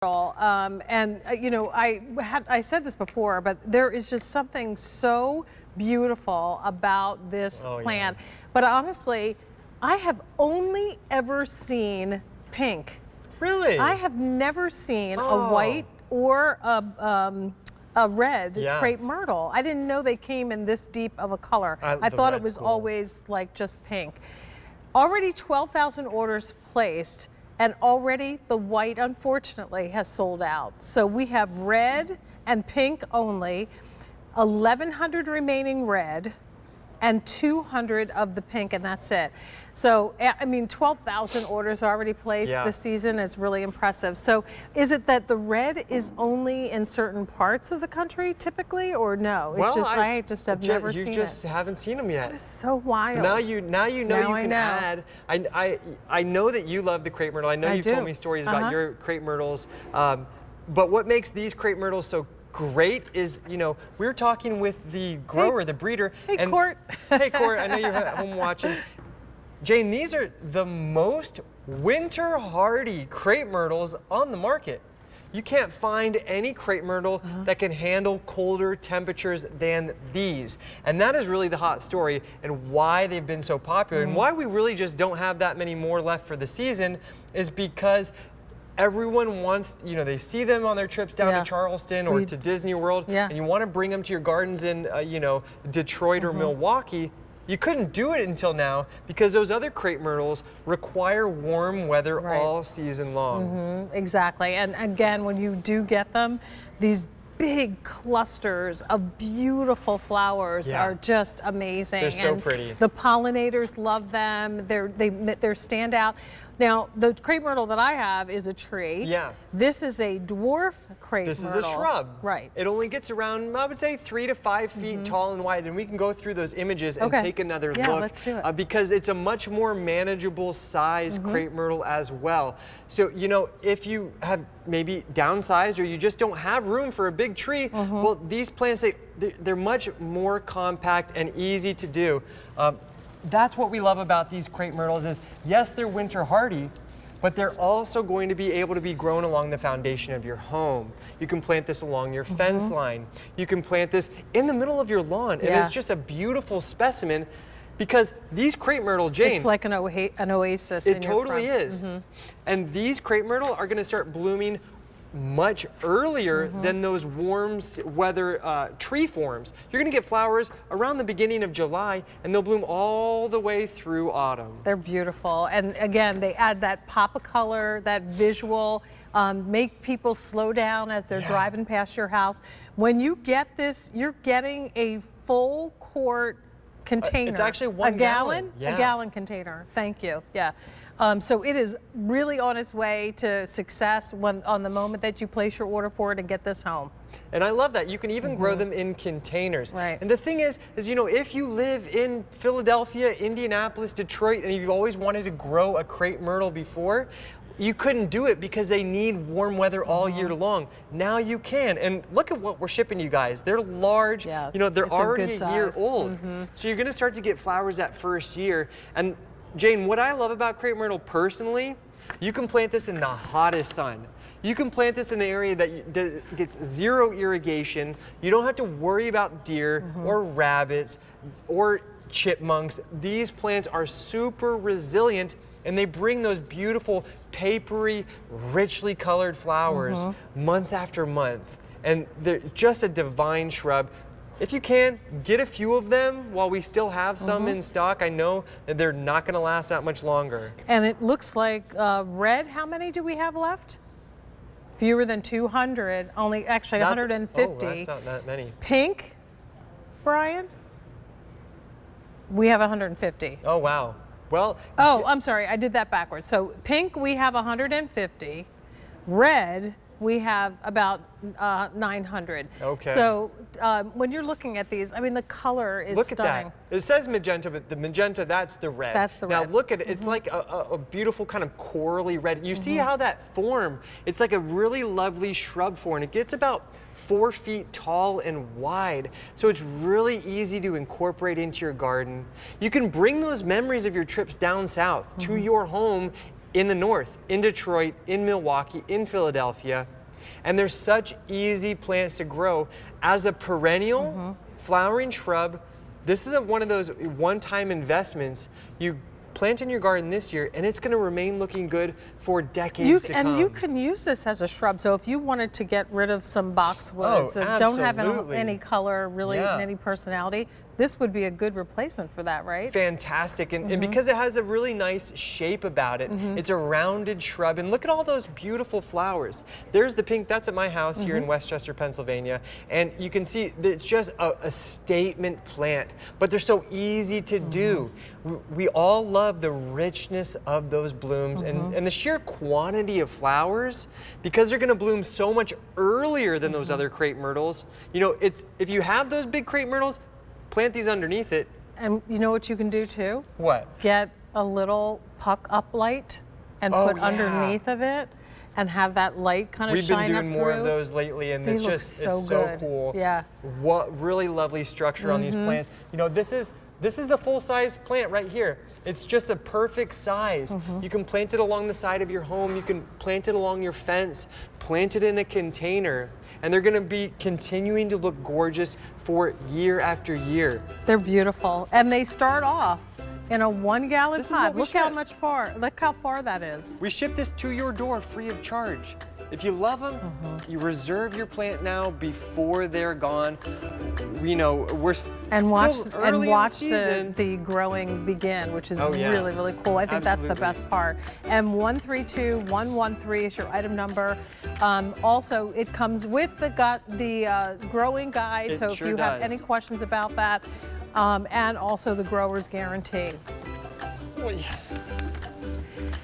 You know, I said this before, but there is just something so beautiful about this plant. Yeah. But honestly, I have only ever seen pink. Really? I have never seen a white or a red crepe myrtle. I didn't know they came in this deep of a color. I thought it was always like just pink. Already 12,000 orders placed. And already the white, unfortunately, has sold out. So we have red and pink only, 1,100 remaining red, and 200 of the pink, and that's it. So, I mean, 12,000 orders already placed this season is really impressive. So is it that the red is only in certain parts of the country typically, or no? It's just, I just have never seen it. You just haven't seen them yet. That is so wild. Now you know you can add. I know that you love the crepe myrtle. I know you've told me stories about your crepe myrtles. But what makes these crepe myrtles so great is, you know, we were talking with the grower, the breeder. Hey, Court. Hey, Court, I know you're at home watching. Jane, these are the most winter hardy crepe myrtles on the market. You can't find any crepe myrtle that can handle colder temperatures than these. And that is really the hot story and why they've been so popular and why we really just don't have that many more left for the season is because everyone wants, you know, they see them on their trips down to Charleston or to Disney World, and you want to bring them to your gardens in, you know, Detroit or Milwaukee. You couldn't do it until now because those other crepe myrtles require warm weather all season long. Exactly. And again, when you do get them, these big clusters of beautiful flowers are just amazing. They're so pretty. The pollinators love them. They're standout. Now, the crepe myrtle that I have is a tree. Yeah. This is a dwarf crepe myrtle. This is a shrub. Right. It only gets around, I would say, 3 to 5 feet tall and wide, and we can go through those images and take another look. Yeah, let's do it. Because it's a much more manageable size crepe myrtle as well. So, you know, if you have maybe downsized or you just don't have room for a big tree, well, these plants, they're much more compact and easy to do. That's what we love about these crepe myrtles is, yes, they're winter hardy, but they're also going to be able to be grown along the foundation of your home. You can plant this along your fence line. You can plant this in the middle of your lawn, and it's just a beautiful specimen because these crepe myrtle, Jane, it's like an oasis in your front. It totally is. And these crepe myrtle are going to start blooming much earlier than those warm weather tree forms. You're going to get flowers around the beginning of July, and they'll bloom all the way through autumn. They're beautiful, and again, they add that pop of color, that visual, make people slow down as they're driving past your house. When you get this, you're getting a full quart container. It's actually 1 gallon. A gallon container. Thank you. Yeah. So it is really on its way to success on the moment that you place your order for it and get this home. And I love that. You can even grow them in containers. Right. And the thing is, you know, if you live in Philadelphia, Indianapolis, Detroit, and you've always wanted to grow a crepe myrtle before, you couldn't do it because they need warm weather all year long. Now you can. And look at what we're shipping you guys. They're large. You know, they're already a year old. So you're going to start to get flowers that first year. And Jane, what I love about crepe myrtle personally, you can plant this in the hottest sun. You can plant this in an area that gets zero irrigation. You don't have to worry about deer or rabbits or chipmunks. These plants are super resilient and they bring those beautiful papery, richly colored flowers month after month. And they're just a divine shrub. If you can, get a few of them while we still have some in stock. I know that they're not going to last that much longer. And it looks like red, how many do we have left? Fewer than 200, only actually 150. Oh, that's not that many. Pink, Brian? We have 150. Oh, wow. Well. Oh, I'm sorry, I did that backwards. So pink, we have 150. Red, we have about 900. Okay. So when you're looking at these, I mean, the color is stunning. Look at that. It says magenta, but the magenta, that's the red. That's the red. Now look at it. It's like a beautiful kind of corally red. You see how that form, it's like a really lovely shrub form. It gets about 4 feet tall and wide. So it's really easy to incorporate into your garden. You can bring those memories of your trips down south to your home in the north, in Detroit, in Milwaukee, in Philadelphia. And they're such easy plants to grow. As a perennial flowering shrub, this is one of those one-time investments. You plant in your garden this year, and it's going to remain looking good for decades to come. And you can use this as a shrub. So if you wanted to get rid of some boxwoods that don't have any color, really, and any personality, this would be a good replacement for that, right? Fantastic, and because it has a really nice shape about it, it's a rounded shrub, and look at all those beautiful flowers. There's the pink, that's at my house here in Westchester, Pennsylvania, and you can see that it's just a statement plant, but they're so easy to do. We all love the richness of those blooms and the sheer quantity of flowers, because they're gonna bloom so much earlier than those other crepe myrtles. You know, if you have those big crepe myrtles, plant these underneath it. And you know what you can do too? What? Get a little puck up light and put underneath of it and have that light kind of shine up through. We've been doing more of those lately, and it's so cool. Yeah. What really lovely structure on these plants. You know, this is the full-size plant right here. It's just a perfect size. You can plant it along the side of your home. You can plant it along your fence, plant it in a container, and they're gonna be continuing to look gorgeous for year after year. They're beautiful, and they start off in a 1-gallon pot. Look how far that is. We ship this to your door free of charge. If you love them, you reserve your plant now before they're gone. You know, we're still early in the season. the growing begin, which is really, really cool. I think that's the best part. And 132113 is your item number. Also, it comes with the growing guide. So if you have any questions about that, and also the grower's guarantee. Oh, yeah.